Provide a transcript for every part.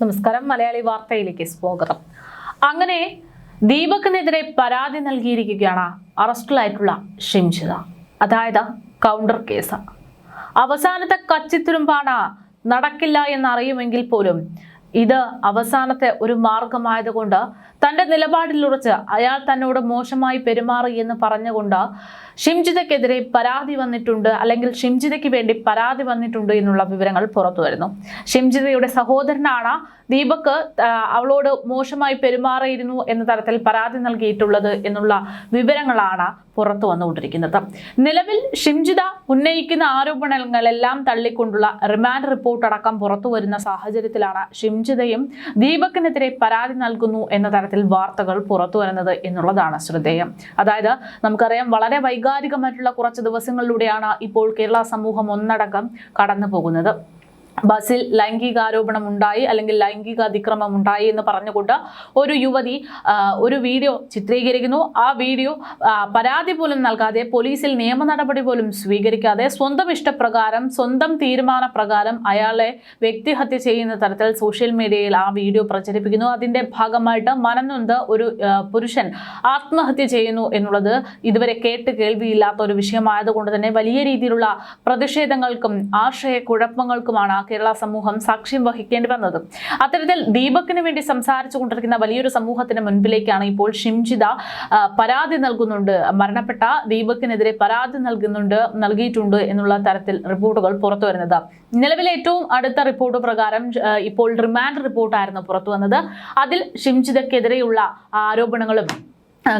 നമസ്കാരം. മലയാളി വാർത്തയിലേക്ക് സ്വാഗതം. അങ്ങനെ ദീപകിനെതിരെ പരാതി നൽകിയിരിക്കുകയാണ് അറസ്റ്റിലായിട്ടുള്ള ഷിംജിത. അതായത് കൗണ്ടർ കേസ്. അവസാനത്തെ കച്ചിത്തുരുമ്പാണ്, നടക്കില്ല എന്നറിയുമെങ്കിൽ പോലും ഇത് അവസാനത്തെ ഒരു മാർഗമായതുകൊണ്ട് തന്റെ നിലപാടിലുറച്ച് അയാൾ തന്നോട് മോശമായി പെരുമാറി എന്ന് പറഞ്ഞുകൊണ്ട് ഷിംജിതയ്ക്കെതിരെ പരാതി വന്നിട്ടുണ്ട്, അല്ലെങ്കിൽ ഷിംജിതയ്ക്ക് വേണ്ടി പരാതി വന്നിട്ടുണ്ട് എന്നുള്ള വിവരങ്ങൾ പുറത്തു വരുന്നു. ഷിംജിതയുടെ സഹോദരനാണ് ദീപക് അവളോട് മോശമായി പെരുമാറിയിരുന്നു എന്ന തരത്തിൽ പരാതി നൽകിയിട്ടുള്ളത് എന്നുള്ള വിവരങ്ങളാണ് പുറത്തു വന്നുകൊണ്ടിരിക്കുന്നത്. നിലവിൽ ഷിംജിത ഉന്നയിക്കുന്ന ആരോപണങ്ങളെല്ലാം തള്ളിക്കൊണ്ടുള്ള റിമാൻഡ് റിപ്പോർട്ട് അടക്കം പുറത്തു വരുന്ന സാഹചര്യത്തിലാണ് ഷിംജിതയും ദീപകിനെതിരെ പരാതി നൽകുന്നു എന്ന തരത്തിൽ വാർത്തകൾ പുറത്തു വരുന്നത് എന്നുള്ളതാണ് ശ്രദ്ധേയം. അതായത് നമുക്കറിയാം, വളരെ വൈകാരികമായിട്ടുള്ള കുറച്ച് ദിവസങ്ങളിലൂടെയാണ് ഇപ്പോൾ കേരള സമൂഹം ഒന്നടങ്കം കടന്നു പോകുന്നത്. ബസ്സിൽ ലൈംഗികാരോപണം ഉണ്ടായി, അല്ലെങ്കിൽ ലൈംഗിക അതിക്രമം ഉണ്ടായി എന്ന് പറഞ്ഞുകൊണ്ട് ഒരു യുവതി ഒരു വീഡിയോ ചിത്രീകരിക്കുന്നു. ആ വീഡിയോ പരാതി പോലും നൽകാതെ, പോലീസിൽ നിയമ നടപടി പോലും സ്വീകരിക്കാതെ, സ്വന്തം ഇഷ്ടപ്രകാരം, സ്വന്തം തീരുമാനപ്രകാരം അയാളെ വ്യക്തിഹത്യ ചെയ്യുന്ന തരത്തിൽ സോഷ്യൽ മീഡിയയിൽ ആ വീഡിയോ പ്രചരിപ്പിക്കുന്നു. അതിന്റെ ഭാഗമായിട്ട് മനംനൊന്ത് ഒരു പുരുഷൻ ആത്മഹത്യ ചെയ്യുന്നു എന്നുള്ളത് ഇതുവരെ കേൾവിയില്ലാത്ത ഒരു വിഷയമായതുകൊണ്ട് തന്നെ വലിയ രീതിയിലുള്ള പ്രതിഷേധങ്ങൾക്കും ആശയക്കുഴപ്പങ്ങൾക്കുമാണ് കേരള സമൂഹം സാക്ഷ്യം വഹിക്കേണ്ടി വന്നത്. അത്തരത്തിൽ ദീപകിന് വേണ്ടി സംസാരിച്ചു കൊണ്ടിരിക്കുന്ന വലിയൊരു സമൂഹത്തിന് മുൻപിലേക്കാണ് ഇപ്പോൾ ഷിംജിത പരാതി നൽകുന്നുണ്ട്, മരണപ്പെട്ട ദീപകിനെതിരെ പരാതി നൽകിയിട്ടുണ്ട് എന്നുള്ള തരത്തിൽ റിപ്പോർട്ടുകൾ പുറത്തു വരുന്നത്. നിലവിലെ ഏറ്റവും അടുത്ത റിപ്പോർട്ട് പ്രകാരം ഇപ്പോൾ റിമാൻഡ് റിപ്പോർട്ടായിരുന്നു പുറത്തു വന്നത്. അതിൽ ഷിംജിതക്കെതിരെയുള്ള ആരോപണങ്ങളും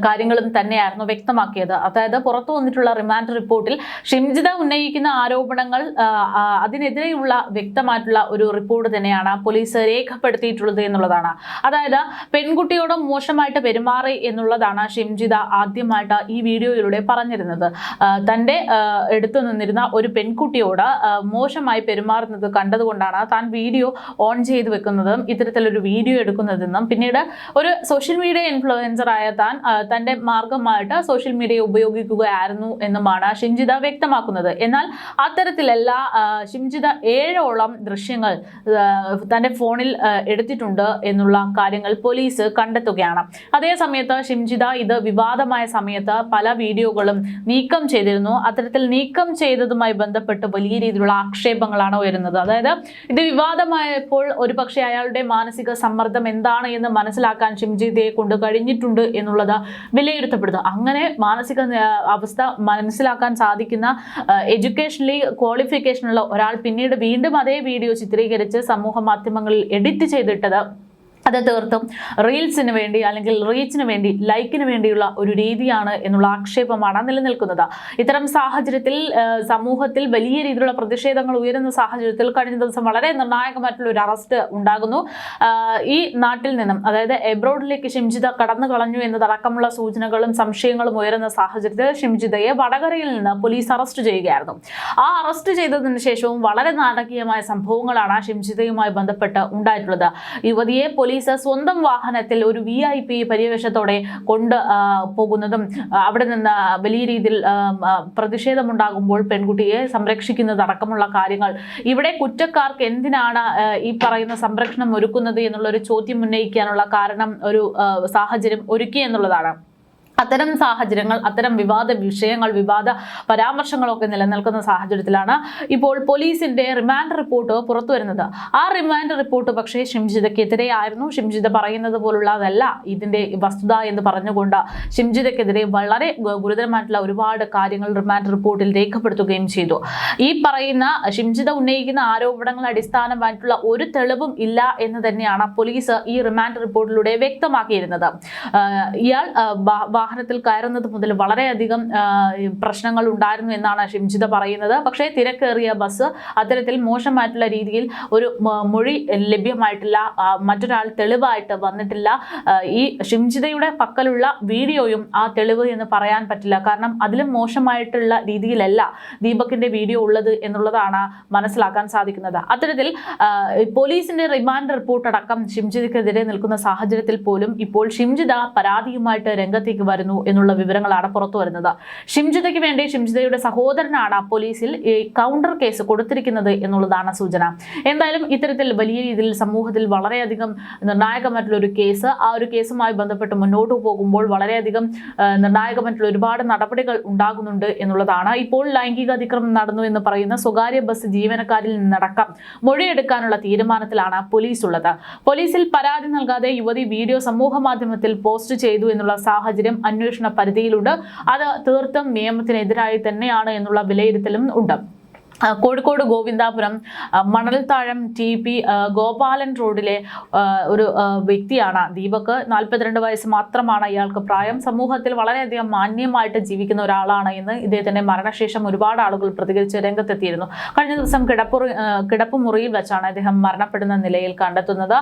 കാര്യങ്ങളും തന്നെയായിരുന്നു വ്യക്തമാക്കിയത്. അതായത് പുറത്തു വന്നിട്ടുള്ള റിമാൻഡ് റിപ്പോർട്ടിൽ ഷിംജിത ഉന്നയിക്കുന്ന ആരോപണങ്ങൾ അതിനെതിരെയുള്ള വ്യക്തമായിട്ടുള്ള ഒരു റിപ്പോർട്ട് തന്നെയാണ് പോലീസ് രേഖപ്പെടുത്തിയിട്ടുള്ളത് എന്നുള്ളതാണ്. അതായത് പെൺകുട്ടിയോട് മോശമായിട്ട് പെരുമാറി എന്നുള്ളതാണ് ഷിംജിത ആദ്യമായിട്ട് ഈ വീഡിയോയിലൂടെ പറഞ്ഞിരുന്നത്. തൻ്റെ എടുത്തു നിന്നിരുന്ന ഒരു പെൺകുട്ടിയോട് മോശമായി പെരുമാറുന്നത് കണ്ടതുകൊണ്ടാണ് താൻ വീഡിയോ ഓൺ ചെയ്ത് വെക്കുന്നതും ഇത്തരത്തിലൊരു വീഡിയോ എടുക്കുന്നതെന്നും പിന്നീട് ഒരു സോഷ്യൽ മീഡിയ ഇൻഫ്ലുവൻസറായ താൻ തന്റെ മാർഗമായിട്ട് സോഷ്യൽ മീഡിയ ഉപയോഗിക്കുകയായിരുന്നു എന്നുമാണ് ഷിംജിത വ്യക്തമാക്കുന്നത്. എന്നാൽ അത്തരത്തിലല്ല. ഷിംജിത 7ഓളം ദൃശ്യങ്ങൾ തന്റെ ഫോണിൽ എടുത്തിട്ടുണ്ട് എന്നുള്ള കാര്യങ്ങൾ പോലീസ് കണ്ടെത്തുകയാണ്. അതേ സമയത്ത് ഷിംജിത ഇത് വിവാദമായ സമയത്ത് പല വീഡിയോകളും നീക്കം ചെയ്തിരുന്നു. അത്തരത്തിൽ നീക്കം ചെയ്തതുമായി ബന്ധപ്പെട്ട് വലിയ രീതിയിലുള്ള ആക്ഷേപങ്ങളാണ് ഉയരുന്നത്. അതായത് ഇത് വിവാദമായപ്പോൾ ഒരുപക്ഷെ അയാളുടെ മാനസിക സമ്മർദ്ദം എന്താണ് എന്ന് മനസ്സിലാക്കാൻ ഷിംജിതയെ കൊണ്ട് കഴിഞ്ഞിട്ടുണ്ട് എന്നുള്ളത് വിലയിരുത്തപ്പെടുന്നു. അങ്ങനെ മാനസിക അവസ്ഥ മനസ്സിലാക്കാൻ സാധിക്കുന്ന എഡ്യൂക്കേഷണലി ക്വാളിഫിക്കേഷനുള്ള ഒരാൾ പിന്നീട് വീണ്ടും അതേ വീഡിയോ ചിത്രീകരിച്ച് സമൂഹ മാധ്യമങ്ങളിൽ എഡിറ്റ് ചെയ്തിട്ടത് അത് തീർത്തും റീൽസിന് വേണ്ടി, അല്ലെങ്കിൽ റീച്ചിന് വേണ്ടി, ലൈക്കിന് വേണ്ടിയുള്ള ഒരു രീതിയാണ് എന്നുള്ള ആക്ഷേപമാണ് നിലനിൽക്കുന്നത്. ഇത്തരം സാഹചര്യത്തിൽ സമൂഹത്തിൽ വലിയ രീതിയിലുള്ള പ്രതിഷേധങ്ങൾ ഉയരുന്ന സാഹചര്യത്തിൽ കഴിഞ്ഞ ദിവസം വളരെ നിർണായകമായിട്ടുള്ള ഒരു അറസ്റ്റ് ഉണ്ടാകുന്നു. ഈ നാട്ടിൽ നിന്നും, അതായത് എബ്രോഡിലേക്ക് ഷിംജിത കടന്നു കളഞ്ഞു എന്നതടക്കമുള്ള സൂചനകളും സംശയങ്ങളും ഉയരുന്ന സാഹചര്യത്തിൽ ഷിംജിതയെ വടകരയിൽ നിന്ന് പോലീസ് അറസ്റ്റ് ചെയ്യുകയായിരുന്നു. ആ അറസ്റ്റ് ചെയ്തതിനു ശേഷവും വളരെ നാടകീയമായ സംഭവങ്ങളാണ് ഷിംജിതയുമായി ബന്ധപ്പെട്ട് ഉണ്ടായിട്ടുള്ളത്. യുവതിയെ പോലീസ് സ്വന്തം വാഹനത്തിൽ ഒരു VIP പര്യവേഷത്തോടെ കൊണ്ട് പോകുന്നതും അവിടെ നിന്ന് വലിയ രീതിയിൽ പ്രതിഷേധമുണ്ടാകുമ്പോൾ പെൺകുട്ടിയെ സംരക്ഷിക്കുന്നതടക്കമുള്ള കാര്യങ്ങൾ, ഇവിടെ കുറ്റക്കാർക്ക് എന്തിനാണ് ഈ പറയുന്ന സംരക്ഷണം ഒരുക്കുന്നത് എന്നുള്ളൊരു ചോദ്യം ഉന്നയിക്കാനുള്ള കാരണം ഒരു സാഹചര്യം ഒരുക്കി എന്നുള്ളതാണ്. അത്തരം സാഹചര്യങ്ങൾ, അത്തരം വിവാദ വിഷയങ്ങൾ, വിവാദ പരാമർശങ്ങളൊക്കെ നിലനിൽക്കുന്ന സാഹചര്യത്തിലാണ് ഇപ്പോൾ പോലീസിന്റെ റിമാൻഡ് റിപ്പോർട്ട് പുറത്തു വരുന്നത്. ആ റിമാൻഡ് റിപ്പോർട്ട് പക്ഷേ ഷിംജിതയ്ക്കെതിരെയായിരുന്നു. ഷിംജിത പറയുന്നത് പോലുള്ളതല്ല ഇതിന്റെ വസ്തുത എന്ന് പറഞ്ഞുകൊണ്ട് ഷിംജിതയ്ക്കെതിരെ വളരെ ഗുരുതരമായിട്ടുള്ള ഒരുപാട് കാര്യങ്ങൾ റിമാൻഡ് റിപ്പോർട്ടിൽ രേഖപ്പെടുത്തുകയും ചെയ്തു. ഈ പറയുന്ന ഷിംജിത ഉന്നയിക്കുന്ന ആരോപണങ്ങൾ അടിസ്ഥാനമായിട്ടുള്ള ഒരു തെളിവും ഇല്ല എന്ന് തന്നെയാണ് പോലീസ് ഈ റിമാൻഡ് റിപ്പോർട്ടിലൂടെ വ്യക്തമാക്കിയിരുന്നത്. ഇയാൾ വാഹനത്തിൽ കയറുന്നത് മുതൽ വളരെയധികം പ്രശ്നങ്ങൾ ഉണ്ടായിരുന്നു എന്നാണ് ഷിംജിത പറയുന്നത്. പക്ഷേ തിരക്കേറിയ ബസ്, അത്തരത്തിൽ മോശമായിട്ടുള്ള രീതിയിൽ ഒരു മൊഴി ലഭ്യമായിട്ടില്ല, മറ്റൊരാൾ തെളിവായിട്ട് വന്നിട്ടില്ല. ഈ ഷിംജിതയുടെ പക്കലുള്ള വീഡിയോയും ആ തെളിവ് എന്ന് പറയാൻ പറ്റില്ല. കാരണം അതിലും മോശമായിട്ടുള്ള രീതിയിലല്ല ദീപകിന്റെ വീഡിയോ ഉള്ളത് എന്നുള്ളതാണ് മനസ്സിലാക്കാൻ സാധിക്കുന്നത്. അത്തരത്തിൽ പോലീസിന്റെ റിമാൻഡ് റിപ്പോർട്ട് അടക്കം ഷിംജിതയ്ക്കെതിരെ നിൽക്കുന്ന സാഹചര്യത്തിൽ പോലും ഇപ്പോൾ ഷിംജിത പരാതിയുമായിട്ട് രംഗത്തേക്ക് വരുന്നു എന്നുള്ള വിവരങ്ങളാണ് പുറത്തു വരുന്നത്. ഷിംജിതയ്ക്ക് വേണ്ടി ഷിംജിതയുടെ സഹോദരനാണ് പോലീസിൽ ഈ കൗണ്ടർ കേസ് കൊടുത്തിരിക്കുന്നത് എന്നുള്ളതാണ് സൂചന. എന്തായാലും ഇത്തരത്തിൽ വലിയ രീതിയിൽ സമൂഹത്തിൽ വളരെയധികം നിർണായകമായിട്ടുള്ള ഒരു കേസ്, ആ ഒരു കേസുമായി ബന്ധപ്പെട്ട് മുന്നോട്ട് പോകുമ്പോൾ വളരെയധികം നിർണായകമായിട്ടുള്ള ഒരുപാട് നടപടികൾ ഉണ്ടാകുന്നുണ്ട് എന്നുള്ളതാണ്. ഇപ്പോൾ ലൈംഗിക അതിക്രമം നടന്നു എന്ന് പറയുന്ന സ്വകാര്യ ബസ് ജീവനക്കാരിൽ നിന്നടക്കം മൊഴിയെടുക്കാനുള്ള തീരുമാനത്തിലാണ് പോലീസ് ഉള്ളത്. പോലീസിൽ പരാതി നൽകാതെ യുവതി വീഡിയോ സമൂഹ മാധ്യമത്തിൽ പോസ്റ്റ് ചെയ്തു എന്നുള്ള സാഹചര്യം അന്വേഷണ പരിധിയിലുണ്ട്. അത് തീർത്തും നിയമത്തിനെതിരായി തന്നെയാണ് എന്നുള്ള വിലയിരുത്തലും ഉണ്ട്. കോഴിക്കോട് ഗോവിന്ദാപുരം മണൽത്താഴം TP ഗോപാലൻ റോഡിലെ ഒരു വ്യക്തിയാണ് ദീപക്. 42 വയസ്സ് മാത്രമാണ് ഇയാൾക്ക് പ്രായം. സമൂഹത്തിൽ വളരെയധികം മാന്യമായിട്ട് ജീവിക്കുന്ന ഒരാളാണ് എന്ന് ഇദ്ദേഹത്തിന്റെ മരണശേഷം ഒരുപാട് ആളുകൾ പ്രതികരിച്ച് രംഗത്തെത്തിയിരുന്നു. കഴിഞ്ഞ ദിവസം കിടപ്പുമുറിയിൽ വെച്ചാണ് അദ്ദേഹം മരണപ്പെടുന്ന നിലയിൽ കണ്ടെത്തുന്നത്.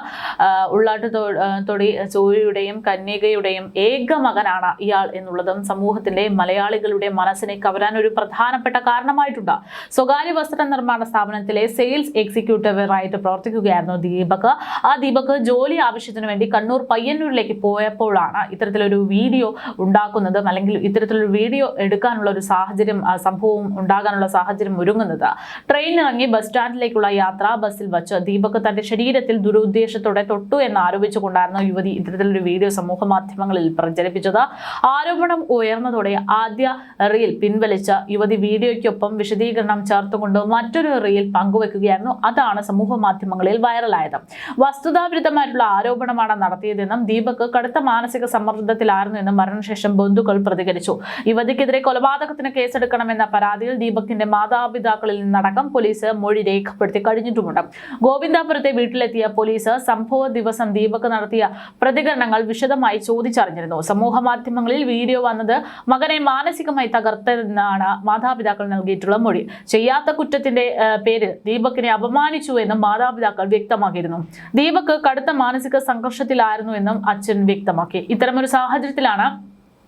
ഉള്ളാട്ടുതൊടി ചോഴിയുടെയും കന്യകയുടെയും ഏക മകനാണ് ഇയാൾ എന്നുള്ളതും സമൂഹത്തിന്റെ മലയാളികളുടെ മനസ്സിനെ കവരാൻ ഒരു പ്രധാനപ്പെട്ട കാരണമായിട്ടുണ്ട്. സ്വകാര്യ വസ്ത്ര നിർമ്മാണ സ്ഥാപനത്തിലെ സെയിൽസ് എക്സിക്യൂട്ടീവായിട്ട് പ്രവർത്തിക്കുകയായിരുന്നു ദീപക്. ആ ദീപക് ജോലി ആവശ്യത്തിനു വേണ്ടി കണ്ണൂർ പയ്യന്നൂരിലേക്ക് പോയപ്പോഴാണ് ഇത്തരത്തിലൊരു വീഡിയോ ഉണ്ടാക്കുന്നതും അല്ലെങ്കിൽ ഇത്തരത്തിലൊരു വീഡിയോ എടുക്കാനുള്ള ഒരു സാഹചര്യം സംഭവം ഉണ്ടാകാനുള്ള സാഹചര്യം ഒരുങ്ങുന്നത്. ട്രെയിനിറങ്ങി ബസ് സ്റ്റാൻഡിലേക്കുള്ള യാത്ര ബസ്സിൽ വച്ച് ദീപക് തന്റെ ശരീരത്തിൽ ദുരുദ്ദേശത്തോടെ തൊട്ടു എന്ന് ആരോപിച്ചുകൊണ്ടായിരുന്നു യുവതി ഇത്തരത്തിലൊരു വീഡിയോ സമൂഹ മാധ്യമങ്ങളിൽ പ്രചരിപ്പിച്ചത്. ആരോപണം ഉയർന്നതോടെ ആദ്യ റീൽ പിൻവലിച്ച യുവതി വീഡിയോയ്ക്കൊപ്പം വിശദീകരണം ചേർത്തുകൊണ്ട് മറ്റൊരു റീൽ പങ്കുവെക്കുകയായിരുന്നു. അതാണ് സമൂഹ മാധ്യമങ്ങളിൽ വൈറലായത്. വസ്തുതാവിരുദ്ധമായിട്ടുള്ള ആരോപണമാണ് നടത്തിയതെന്നും ദീപക് കടുത്ത മാനസിക സമ്മർദ്ദത്തിലായിരുന്നു എന്നും മരണശേഷം ബന്ധുക്കൾ പ്രതികരിച്ചു. യുവതിക്കെതിരെ കൊലപാതകത്തിന് കേസെടുക്കണമെന്ന പരാതിയിൽ ദീപകിന്റെ മാതാപിതാക്കളിൽ നിന്നടക്കം പോലീസ് മൊഴി രേഖപ്പെടുത്തി കഴിഞ്ഞിട്ടുമുണ്ട്. ഗോവിന്ദാപുരത്തെ വീട്ടിലെത്തിയ പോലീസ് സംഭവ ദിവസം ദീപക് നടത്തിയ പ്രതികരണങ്ങൾ വിശദമായി ചോദിച്ചറിഞ്ഞിരുന്നു. സമൂഹ മാധ്യമങ്ങളിൽ വീഡിയോ വന്നത് മകനെ മാനസികമായി തകർത്തെന്നാണ് മാതാപിതാക്കൾ നൽകിയിട്ടുള്ള മൊഴി. ചെയ്യാത്ത കുറ്റത്തിന്റെ പേരിൽ ദീപകിനെ അപമാനിച്ചു എന്നും മാതാപിതാക്കൾ വ്യക്തമാക്കിയിരുന്നു. ദീപക് കടുത്ത മാനസിക സംഘർഷത്തിലായിരുന്നു എന്നും അച്ഛൻ വ്യക്തമാക്കി. ഇത്തരമൊരു സാഹചര്യത്തിലാണ്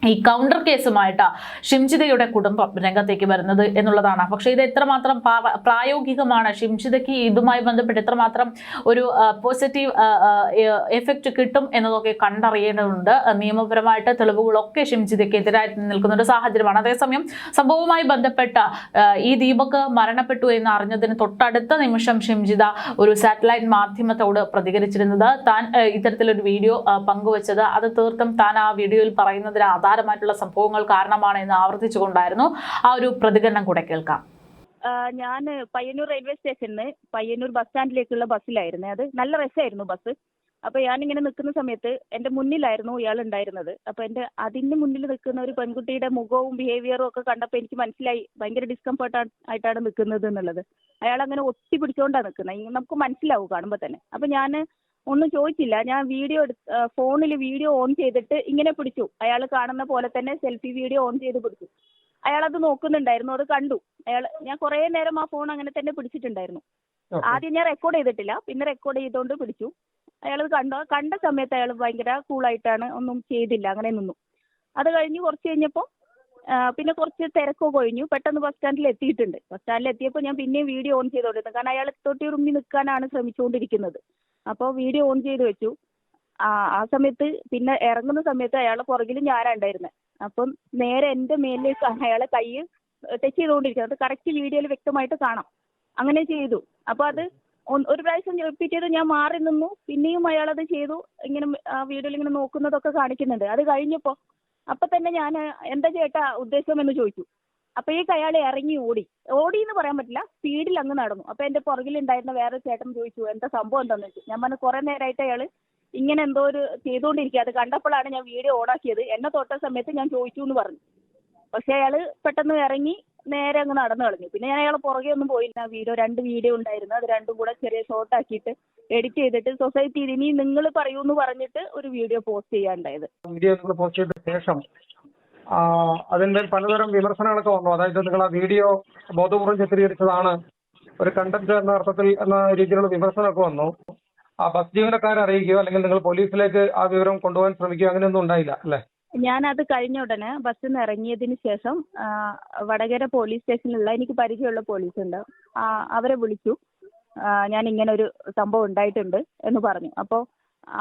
ഈ കൗണ്ടർ കേസുമായിട്ട് ഷിംജിതയുടെ കുടുംബം രംഗത്തേക്ക് വരുന്നത് എന്നുള്ളതാണ്. പക്ഷേ ഇത് എത്രമാത്രം പ്രായോഗികമാണ്, ഷിംജിതയ്ക്ക് ഇതുമായി ബന്ധപ്പെട്ട് എത്രമാത്രം ഒരു പോസിറ്റീവ് എഫക്റ്റ് കിട്ടും എന്നതൊക്കെ കണ്ടറിയേണ്ടതുണ്ട്. നിയമപരമായിട്ട് തെളിവുകളൊക്കെ ഷിംജിതയ്ക്ക് എതിരായി നിൽക്കുന്ന ഒരു സാഹചര്യമാണ്. അതേസമയം സംഭവവുമായി ബന്ധപ്പെട്ട ഈ ദീപക് മരണപ്പെട്ടു എന്ന് അറിഞ്ഞതിന് തൊട്ടടുത്ത നിമിഷം ഷിംജിത ഒരു സാറ്റലൈറ്റ് മാധ്യമത്തോട് പ്രതികരിച്ചിരുന്നത്. താൻ ഇത്തരത്തിലൊരു വീഡിയോ പങ്കുവച്ചത് അത് തീർത്തും താൻ ആ വീഡിയോയിൽ പറയുന്നതിന് ആധാരമായിട്ടുള്ള സംഭവങ്ങൾ കാരണമാണ് എന്ന് ആവർത്തിച്ചുകൊണ്ടായിരുന്നു. ആ ഒരു പ്രതികരണം കൂടെ കേൾക്കാം. ഞാൻ പയ്യന്നൂർ റെയിൽവേ സ്റ്റേഷനിൽ പയ്യന്നൂർ ബസ് സ്റ്റാൻഡിലേക്കുള്ള ബസ്സിലായിരുന്നു. അത് നല്ല രസമായിരുന്നു ബസ്. അപ്പൊ ഞാനിങ്ങനെ നിൽക്കുന്ന സമയത്ത് എന്റെ മുന്നിലായിരുന്നു ഇയാൾ ഉണ്ടായിരുന്നത്. അപ്പൊ അതിന്റെ മുന്നിൽ നിൽക്കുന്ന ഒരു പെൺകുട്ടിയുടെ മുഖവും ബിഹേവിയറും ഒക്കെ കണ്ടപ്പോൾ എനിക്ക് മനസ്സിലായി ഭയങ്കര ഡിസ്കംഫർട്ട് ആയിട്ടാണ് നിൽക്കുന്നത് എന്നുള്ളത്. അയാൾ അങ്ങനെ ഒട്ടി പിടിച്ചുകൊണ്ടാണ് നിൽക്കുന്നത്, നമുക്ക് മനസ്സിലാവും കാണുമ്പോൾ തന്നെ. അപ്പൊ ഞാൻ ഒന്നും ചോദിച്ചില്ല. ഞാൻ ഫോണിൽ വീഡിയോ ഓൺ ചെയ്തിട്ട് ഇങ്ങനെ പിടിച്ചു. അയാൾ കാണുന്ന പോലെ തന്നെ സെൽഫി വീഡിയോ ഓൺ ചെയ്ത് പിടിച്ചു. അയാൾ അത് നോക്കുന്നുണ്ടായിരുന്നു, അത് കണ്ടു. ഞാൻ കുറേ നേരം ആ ഫോൺ അങ്ങനെ തന്നെ പിടിച്ചിട്ടുണ്ടായിരുന്നു. ആദ്യം ഞാൻ റെക്കോർഡ് ചെയ്തിട്ടില്ല, പിന്നെ റെക്കോർഡ് ചെയ്തുകൊണ്ട് പിടിച്ചു. അയാൾ കണ്ട സമയത്ത് അയാൾ ഭയങ്കര കൂളായിട്ടാണ്, ഒന്നും ചെയ്തില്ല, അങ്ങനെ നിന്നു. അത് കഴിഞ്ഞ് കുറച്ച് കഴിഞ്ഞപ്പോൾ പിന്നെ കുറച്ച് തിരക്കൊക്കെ കഴിഞ്ഞു. പെട്ടെന്ന് ബസ് സ്റ്റാൻഡിൽ എത്തിയിട്ടുണ്ട്. ബസ് സ്റ്റാൻഡിൽ എത്തിയപ്പോൾ ഞാൻ പിന്നെയും വീഡിയോ ഓൺ ചെയ്തോണ്ടിരുന്നു. കാരണം അയാൾ തൊട്ടിറുമ്പി നിൽക്കാനാണ് ശ്രമിച്ചുകൊണ്ടിരിക്കുന്നത്. അപ്പോൾ വീഡിയോ ഓൺ ചെയ്ത് വെച്ചു. ആ സമയത്ത് പിന്നെ ഇറങ്ങുന്ന സമയത്ത് അയാളെ പുറകിൽ ഞാനാണ് ഉണ്ടായിരുന്നത്. അപ്പം നേരെ എൻ്റെ മേലിലേക്ക് അയാളെ കൈ ടച്ച് ചെയ്തുകൊണ്ടിരിക്കുന്നത്. അത് കറക്റ്റ് വീഡിയോയിൽ വ്യക്തമായിട്ട് കാണാം. അങ്ങനെ ചെയ്തു. അപ്പോൾ അത് ഒരു പ്രാവശ്യം റിപ്പീറ്റ് ചെയ്ത് ഞാൻ മാറി നിന്നു. പിന്നെയും അയാളത് ചെയ്തു. ഇങ്ങനെ വീഡിയോയിൽ ഇങ്ങനെ നോക്കുന്നതൊക്കെ കാണിക്കുന്നുണ്ട്. അത് കഴിഞ്ഞപ്പോൾ അപ്പം തന്നെ ഞാൻ എന്താ ചേട്ടാ ഉദ്ദേശം എന്ന് ചോദിച്ചു. അപ്പോഴേക്ക് അയാൾ ഇറങ്ങി ഓടി എന്ന് പറയാൻ പറ്റില്ല, സ്പീഡിൽ അങ്ങ് നടന്നു. അപ്പോൾ എൻ്റെ പുറകിലുണ്ടായിരുന്ന വേറെ ചേട്ടൻ ചോദിച്ചു എന്താ സംഭവം എന്താണെന്ന് വെച്ചു. ഞാൻ പറഞ്ഞു കുറേ നേരമായിട്ട് അയാൾ ഇങ്ങനെ എന്തോ ഒരു ചെയ്തുകൊണ്ടിരിക്കുക, അത് കണ്ടപ്പോഴാണ് ഞാൻ വീഡിയോ ഓണാക്കിയത്. എന്നെ തൊട്ട സമയത്ത് ഞാൻ ചോദിച്ചു എന്ന് പറഞ്ഞു. പക്ഷേ അയാൾ പെട്ടെന്ന് ഇറങ്ങി നേരെ അങ്ങ് നടന്നു കളഞ്ഞു. പിന്നെ ഞാൻ അയാളെ പുറകെ ഒന്നും പോയില്ല. രണ്ട് വീഡിയോ ഉണ്ടായിരുന്നു, അത് രണ്ടും കൂടെ ചെറിയ ഷോർട്ട് ആക്കിയിട്ട് എഡിറ്റ് ചെയ്തിട്ട് സൊസൈറ്റിയിൽ ഇനി നിങ്ങൾ പറയൂ എന്ന് പറഞ്ഞിട്ട് ഒരു വീഡിയോ പോസ്റ്റ് ചെയ്യാനുണ്ടായത്. വീഡിയോ പോസ്റ്റ് ചെയ്ത ശേഷം അതിന്റെ പലതരം വിമർശനങ്ങളൊക്കെ വന്നു. അതായത് നിങ്ങൾ ആ വീഡിയോ ബോധപൂർവ്വം ചിത്രീകരിച്ചതാണ്, ഒരു കണ്ടന്റ് എന്ന അർത്ഥത്തിൽ എന്ന രീതിയിലുള്ള വിമർശനമൊക്കെ വന്നു. ആ ബസ് ജീവനക്കാരെ അറിയിക്കുകയോ അല്ലെങ്കിൽ നിങ്ങൾ പോലീസിലേക്ക് ആ വിവരം കൊണ്ടുപോകാൻ ശ്രമിക്കുകയോ അങ്ങനെയൊന്നും ഉണ്ടായില്ല അല്ലേ? ഞാനത് കഴിഞ്ഞ ഉടനെ ബസ്സിൽ നിന്ന് ഇറങ്ങിയതിന് ശേഷം വടകര പോലീസ് സ്റ്റേഷനിലുള്ള എനിക്ക് പരിചയമുള്ള പോലീസുണ്ട്, അവരെ വിളിച്ചു. ഞാൻ ഇങ്ങനെ ഒരു സംഭവം ഉണ്ടായിട്ടുണ്ട് എന്ന് പറഞ്ഞു. അപ്പോൾ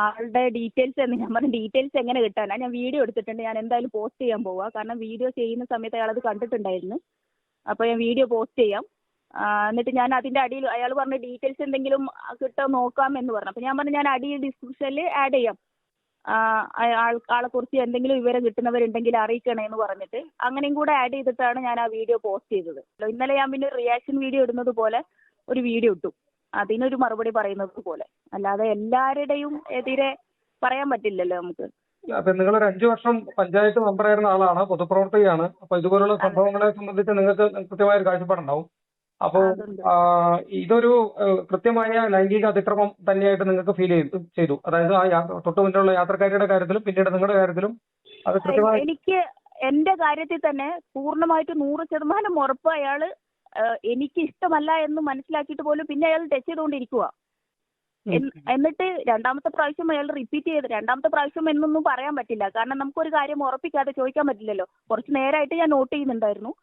ആളുടെ ഡീറ്റെയിൽസ് എന്ന് ഞാൻ പറഞ്ഞു, ഡീറ്റെയിൽസ് എങ്ങനെ കിട്ടാനാ? ഞാൻ വീഡിയോ എടുത്തിട്ടുണ്ട്, ഞാൻ എന്തായാലും പോസ്റ്റ് ചെയ്യാൻ പോവാ. കാരണം വീഡിയോ ചെയ്യുന്ന സമയത്ത് അയാൾ അത് കണ്ടിട്ടുണ്ടായിരുന്നു. അപ്പോൾ ഞാൻ വീഡിയോ പോസ്റ്റ് ചെയ്യാം. എന്നിട്ട് ഞാൻ അതിൻ്റെ അടിയിൽ അയാൾ പറഞ്ഞ ഡീറ്റെയിൽസ് എന്തെങ്കിലും കിട്ടോ നോക്കാം എന്ന് പറഞ്ഞു. അപ്പോൾ ഞാൻ പറഞ്ഞു ഞാൻ അടിയിൽ ഡിസ്ക്രിപ്ഷനിൽ ആഡ് ചെയ്യാം, ആളെക്കുറിച്ച് എന്തെങ്കിലും വിവരം കിട്ടുന്നവരുണ്ടെങ്കിൽ അറിയിക്കണേ എന്ന് പറഞ്ഞിട്ട് അങ്ങനെയും കൂടെ ആഡ് ചെയ്തിട്ടാണ് ഞാൻ ആ വീഡിയോ പോസ്റ്റ് ചെയ്തത്. ഇന്നലെ ഞാൻ പിന്നെ റിയാക്ഷൻ വീഡിയോ ഇടുന്നത് പോലെ ഒരു വീഡിയോ ഇട്ടു, അതിനൊരു മറുപടി പറയുന്നത് പോലെ. അല്ലാതെ എല്ലാവരുടെയും എതിരെ പറയാൻ പറ്റില്ലല്ലോ നമുക്ക്. അപ്പൊ നിങ്ങളൊരു 5 വർഷം പഞ്ചായത്ത് മെമ്പറായിരുന്ന ആളാണ്, പൊതുപ്രവർത്തകയാണ്. അപ്പൊ ഇതുപോലുള്ള സംഭവങ്ങളെ സംബന്ധിച്ച് നിങ്ങൾക്ക് കൃത്യമായ ഒരു കാഴ്ചപ്പാടുണ്ടാവും. അപ്പോൾ ഇതൊരു കൃത്യമായ ലൈംഗിക അതിക്രമം തന്നെയായിട്ട് നിങ്ങൾക്ക് ഫീൽ ചെയ്തു. അതായത് ആ തൊട്ടു മുന്നിലുള്ള യാത്രക്കാരുടെ കാര്യത്തിലും പിന്നീട് നിങ്ങളുടെ കാര്യത്തിലും അത് കൃത്യമായി. എനിക്ക് എന്റെ കാര്യത്തിൽ തന്നെ പൂർണ്ണമായിട്ട് 100% ഉറപ്പ് അയാള് എനിക്ക് ഇഷ്ടമല്ല എന്ന് മനസ്സിലാക്കിയിട്ട് പോലും പിന്നെ അയാൾ ടച്ച് ചെയ്തുകൊണ്ടിരിക്കുക. എന്നിട്ട് രണ്ടാമത്തെ പ്രാവശ്യം അയാൾ റിപ്പീറ്റ് ചെയ്ത്, രണ്ടാമത്തെ പ്രാവശ്യം എന്നൊന്നും പറയാൻ പറ്റില്ല, കാരണം നമുക്കൊരു കാര്യം ഉറപ്പിക്കാതെ ചോദിക്കാൻ പറ്റില്ലല്ലോ. കുറച്ച് നേരമായിട്ട് ഞാൻ നോട്ട് ചെയ്യുന്നുണ്ടായിരുന്നു.